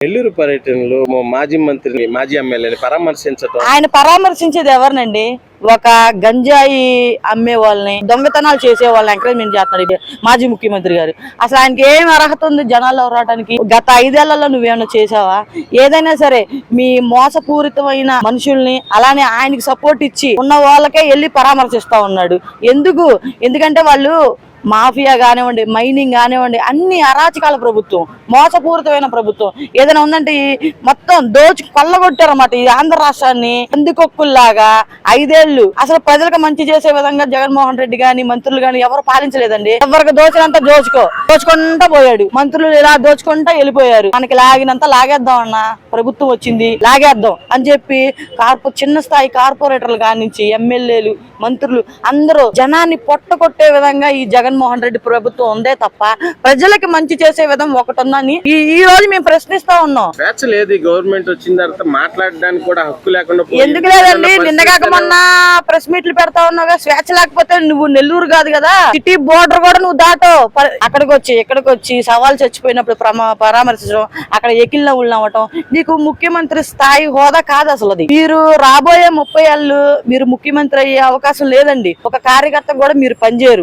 నెల్లూరు పర్యటనలో మాజీ మంత్రిని మాజీ ఎమ్మెల్యేని పరామర్శించడం ఆయన పరామర్శించేది ఎవరినండి? ఒక గంజాయి అమ్మే వాళ్ళని, దొంగతనాలు చేసే వాళ్ళని ఎంకరేజ్మెంట్ చేస్తున్నాడు ఇది మాజీ ముఖ్యమంత్రి గారు. అసలు ఆయనకి ఏం అర్హత ఉంది జనాల్లో రావడానికి? గత 5 ఏళ్లలో నువ్వేమన్నా చేసావా? ఏదైనా సరే మీ మోసపూరితమైన మనుషుల్ని, అలానే ఆయనకి సపోర్ట్ ఇచ్చి ఉన్న వాళ్ళకే వెళ్ళి పరామర్శిస్తా ఉన్నాడు. ఎందుకంటే వాళ్ళు మాఫియా కానివ్వండి, మైనింగ్ కానివ్వండి, అన్ని అరాచకాల ప్రభుత్వం, మోసపూరితమైన ప్రభుత్వం. ఏదైనా ఉందంటే మొత్తం కొల్లగొట్టారన్నమాట ఈ ఆంధ్ర రాష్ట్రాన్ని. పందికొక్కుల్లాగా 5 ఏళ్లు అసలు ప్రజలకు మంచి చేసే విధంగా జగన్మోహన్ రెడ్డి గాని మంత్రులు గాని ఎవరు పాలించలేదండి. ఎవరికి దోచినంత దోచుకుంటా పోయాడు. మంత్రులు ఇలా దోచుకుంటా వెళ్ళిపోయారు. మనకి లాగినంత లాగేద్దాం అన్న ప్రభుత్వం వచ్చింది, లాగేద్దాం అని చెప్పి చిన్న స్థాయి కార్పొరేటర్లు కానించి ఎమ్మెల్యేలు, మంత్రులు అందరూ జనాన్ని పొట్టకొట్టే విధంగా ఈ జగన్మోహన్ రెడ్డి ప్రభుత్వం ఉందే తప్ప ప్రజలకి మంచి చేసే విధం ఒకటి ఉందని ఈ రోజు మేము ప్రశ్నిస్తా ఉన్నాం. స్వేచ్ఛ లేదు, గవర్నమెంట్ వచ్చిన తర్వాత మాట్లాడడానికి కూడా హక్కు లేకుండా ఎందుకు లేదండి? నిన్నగాక మొన్న ప్రెస్ మీట్లు పెడతా ఉన్నావుగా. స్వేచ్ఛ లేకపోతే నువ్వు నెల్లూరు కాదు కదా, సిటీ బోర్డర్ కూడా నువ్వు దాటో. ఇక్కడికి వచ్చి సవాల్ చచ్చిపోయినప్పుడు పరామర్శించడం, అక్కడ ఎకిల్ నవ్వులు నవ్వటం నీకు ముఖ్యమంత్రి స్థాయి హోదా కాదు అసలు. అది మీరు రాబోయే 30 ఏళ్ళు మీరు ముఖ్యమంత్రి అయ్యే అవకాశం లేదండి. ఒక కార్యకర్త కూడా మీరు పనిచేయరు.